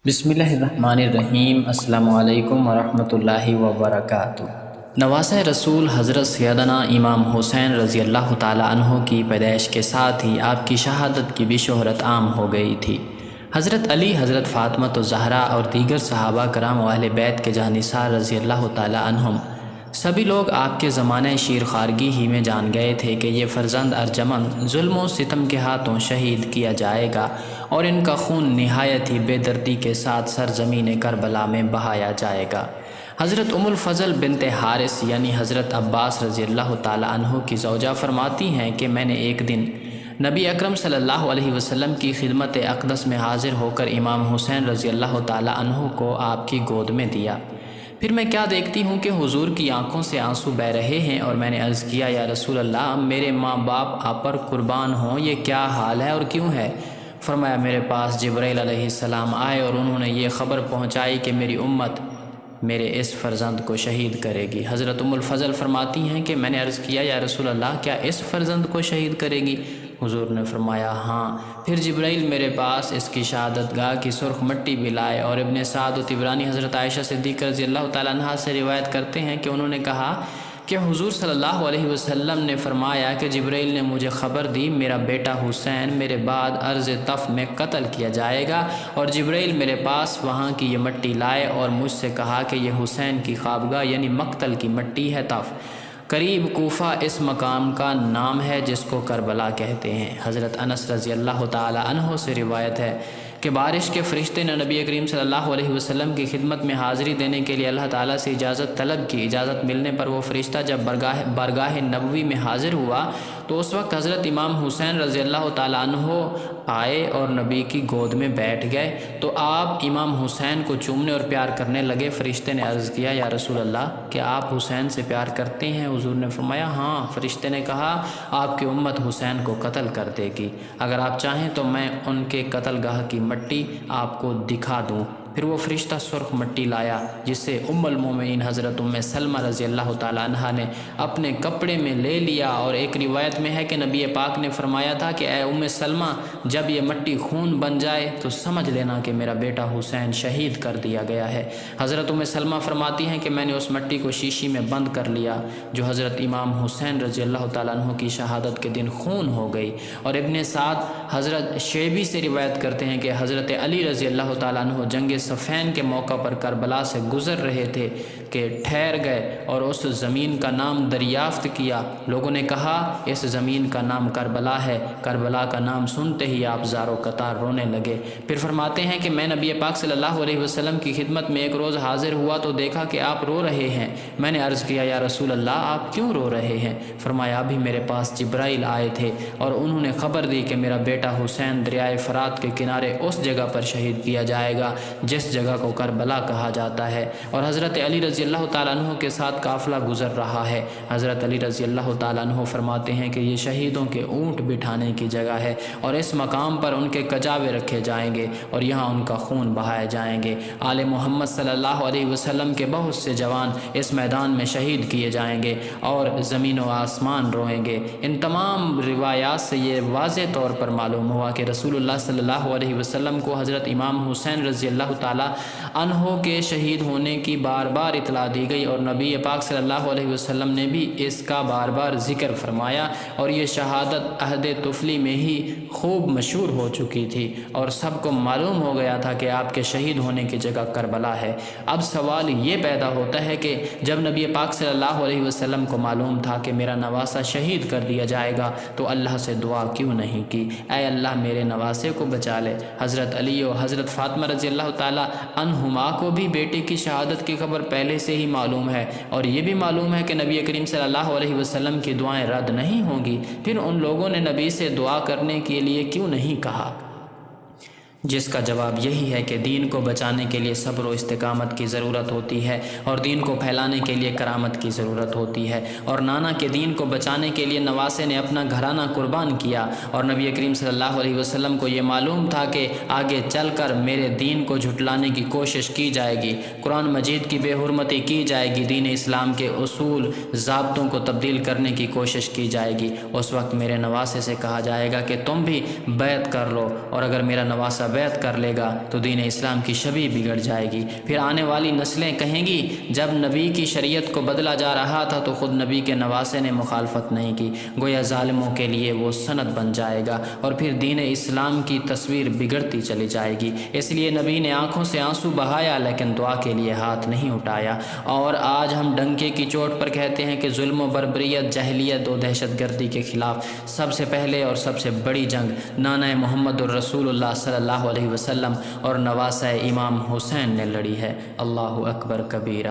بسم اللہ الرحمن الرحیم۔ السلام علیکم ورحمۃ اللہ وبرکاتہ۔ نواسۂ رسول حضرت سیدنا امام حسین رضی اللہ تعالیٰ عنہ کی پیدائش کے ساتھ ہی آپ کی شہادت کی بھی شہرت عام ہو گئی تھی۔ حضرت علی، حضرت فاطمہ الزہرا اور دیگر صحابہ کرام و اہل بیت کے جانثار رضی اللہ تعالیٰ عنہم سبھی لوگ آپ کے زمانہ شیر خارگی ہی میں جان گئے تھے کہ یہ فرزند ارجمند ظلم و ستم کے ہاتھوں شہید کیا جائے گا اور ان کا خون نہایت ہی بے دردی کے ساتھ سرزمین کربلا میں بہایا جائے گا۔ حضرت ام الفضل بنت حارث یعنی حضرت عباس رضی اللہ تعالیٰ عنہ کی زوجہ فرماتی ہیں کہ میں نے ایک دن نبی اکرم صلی اللہ علیہ وسلم کی خدمت اقدس میں حاضر ہو کر امام حسین رضی اللہ تعالیٰ عنہ کو آپ کی گود میں دیا۔ پھر میں کیا دیکھتی ہوں کہ حضور کی آنکھوں سے آنسو بہہ رہے ہیں، اور میں نے عرض کیا یا رسول اللہ، میرے ماں باپ آپ پر قربان ہوں، یہ کیا حال ہے اور کیوں ہے؟ فرمایا میرے پاس جبرائیل علیہ السلام آئے اور انہوں نے یہ خبر پہنچائی کہ میری امت میرے اس فرزند کو شہید کرے گی۔ حضرت ام الفضل فرماتی ہیں کہ میں نے عرض کیا یا رسول اللہ، کیا اس فرزند کو شہید کرے گی؟ حضور نے فرمایا ہاں۔ پھر جبرائیل میرے پاس اس کی شہادت گاہ کی سرخ مٹی بھی لائے، اور ابن سعد و طبرانی حضرت عائشہ صدیقہ رضی اللہ تعالیٰ عنہا سے روایت کرتے ہیں کہ انہوں نے کہا کہ حضور صلی اللہ علیہ وسلم نے فرمایا کہ جبرائیل نے مجھے خبر دی میرا بیٹا حسین میرے بعد عرض طف میں قتل کیا جائے گا، اور جبرائیل میرے پاس وہاں کی یہ مٹی لائے اور مجھ سے کہا کہ یہ حسین کی خوابگاہ یعنی مقتل کی مٹی ہے۔ طف قریب کوفہ اس مقام کا نام ہے جس کو کربلا کہتے ہیں۔ حضرت انس رضی اللہ تعالی عنہ سے روایت ہے کہ بارش کے فرشتے نے نبی کریم صلی اللہ علیہ وسلم کی خدمت میں حاضری دینے کے لیے اللہ تعالیٰ سے اجازت طلب کی۔ اجازت ملنے پر وہ فرشتہ جب بارگاہ نبوی میں حاضر ہوا تو اس وقت حضرت امام حسین رضی اللہ تعالیٰ عنہ آئے اور نبی کی گود میں بیٹھ گئے تو آپ امام حسین کو چومنے اور پیار کرنے لگے۔ فرشتے نے عرض کیا یا رسول اللہ، کہ آپ حسین سے پیار کرتے ہیں؟ حضور نے فرمایا ہاں۔ فرشتے نے کہا آپ کی امت حسین کو قتل کر دے گی، اگر آپ چاہیں تو میں ان کے قتل گاہ کی مٹی آپ کو دکھا دوں۔ پھر وہ فرشتہ سرخ مٹی لایا جسے ام المومنین حضرت ام سلمہ رضی اللہ تعالیٰ عنہا نے اپنے کپڑے میں لے لیا، اور ایک روایت میں ہے کہ نبی پاک نے فرمایا تھا کہ اے ام سلمہ، جب یہ مٹی خون بن جائے تو سمجھ لینا کہ میرا بیٹا حسین شہید کر دیا گیا ہے۔ حضرت ام سلمہ فرماتی ہیں کہ میں نے اس مٹی کو شیشی میں بند کر لیا جو حضرت امام حسین رضی اللہ تعالیٰ عنہ کی شہادت کے دن خون ہو گئی۔ اور ابن سعد حضرت شیبی سے روایت کرتے ہیں کہ حضرت علی رضی اللہ تعالیٰ عنہ جنگ صفین کے موقع پر کربلا سے گزر رہے تھے کہ ٹھہر گئے اور اس زمین کا نام دریافت کیا۔ لوگوں نے کہا اس زمین کا نام کربلا ہے۔ کربلا کا نام سنتے ہی آپ زار و قطار رونے لگے۔ پھر فرماتے ہیں کہ میں نبی پاک صلی اللہ علیہ وسلم کی خدمت میں ایک روز حاضر ہوا تو دیکھا کہ آپ رو رہے ہیں۔ میں نے عرض کیا یا رسول اللہ، آپ کیوں رو رہے ہیں؟ فرمایا ابھی میرے پاس جبرائیل آئے تھے اور انہوں نے خبر دی کہ میرا بیٹا حسین دریائے فرات کے کنارے اس جگہ پر شہید کیا جائے گا جس جگہ کو کربلا کہا جاتا ہے، اور حضرت علی رضی اللہ تعالیٰ عنہ کے ساتھ قافلہ گزر رہا ہے۔ حضرت علی رضی اللہ تعالیٰ عنہ فرماتے ہیں کہ یہ شہیدوں کے اونٹ بٹھانے کی جگہ ہے، اور اس مقام پر ان کے کجاوے رکھے جائیں گے اور یہاں ان کا خون بہائے جائیں گے۔ آل محمد صلی اللہ علیہ وسلم کے بہت سے جوان اس میدان میں شہید کیے جائیں گے اور زمین و آسمان روئیں گے۔ ان تمام روایات سے یہ واضح طور پر معلوم ہوا کہ رسول اللہ صلی اللہ علیہ وسلم کو حضرت امام حسین رضی اللہ تعالیٰ عنہ کے شہید ہونے کی بار بار اطلاع دی گئی، اور نبی پاک صلی اللہ علیہ وسلم نے بھی اس کا بار بار ذکر فرمایا، اور یہ شہادت عہد طفلی میں ہی خوب مشہور ہو چکی تھی اور سب کو معلوم ہو گیا تھا کہ آپ کے شہید ہونے کی جگہ کربلا ہے۔ اب سوال یہ پیدا ہوتا ہے کہ جب نبی پاک صلی اللہ علیہ وسلم کو معلوم تھا کہ میرا نواسہ شہید کر دیا جائے گا تو اللہ سے دعا کیوں نہیں کی، اے اللہ میرے نواسے کو بچا لے؟ حضرت علی و حضرت فاطمہ رضی اللہ تعالیٰ عنہما کو بھی بیٹے کی شہادت کی خبر پہلے سے ہی معلوم ہے، اور یہ بھی معلوم ہے کہ نبی کریم صلی اللہ علیہ وسلم کی دعائیں رد نہیں ہوں گی۔ پھر ان لوگوں نے نبی سے دعا کرنے کے لیے کیوں نہیں کہا؟ جس کا جواب یہی ہے کہ دین کو بچانے کے لیے صبر و استقامت کی ضرورت ہوتی ہے، اور دین کو پھیلانے کے لیے کرامت کی ضرورت ہوتی ہے، اور نانا کے دین کو بچانے کے لیے نواسے نے اپنا گھرانہ قربان کیا، اور نبی کریم صلی اللہ علیہ وسلم کو یہ معلوم تھا کہ آگے چل کر میرے دین کو جھٹلانے کی کوشش کی جائے گی، قرآن مجید کی بے حرمتی کی جائے گی، دین اسلام کے اصول ضابطوں کو تبدیل کرنے کی کوشش کی جائے گی۔ اس وقت میرے نواسے سے کہا جائے گا کہ تم بھی بیعت کر لو، اور اگر میرا نواسہ بیعت کر لے گا تو دین اسلام کی شبیہ بگڑ جائے گی۔ پھر آنے والی نسلیں کہیں گی جب نبی کی شریعت کو بدلا جا رہا تھا تو خود نبی کے نواسے نے مخالفت نہیں کی، گویا ظالموں کے لیے وہ سند بن جائے گا اور پھر دین اسلام کی تصویر بگڑتی چلی جائے گی۔ اس لیے نبی نے آنکھوں سے آنسو بہایا لیکن دعا کے لیے ہاتھ نہیں اٹھایا۔ اور آج ہم ڈنکے کی چوٹ پر کہتے ہیں کہ ظلم و بربریت، جاہلیت و دہشت گردی کے خلاف سب سے پہلے اور سب سے بڑی جنگ نانہ محمد الرسول اللہ صلی اللہ علیہ وسلم اور نواسہ امام حسین نے لڑی ہے۔ اللہ اکبر کبیرہ۔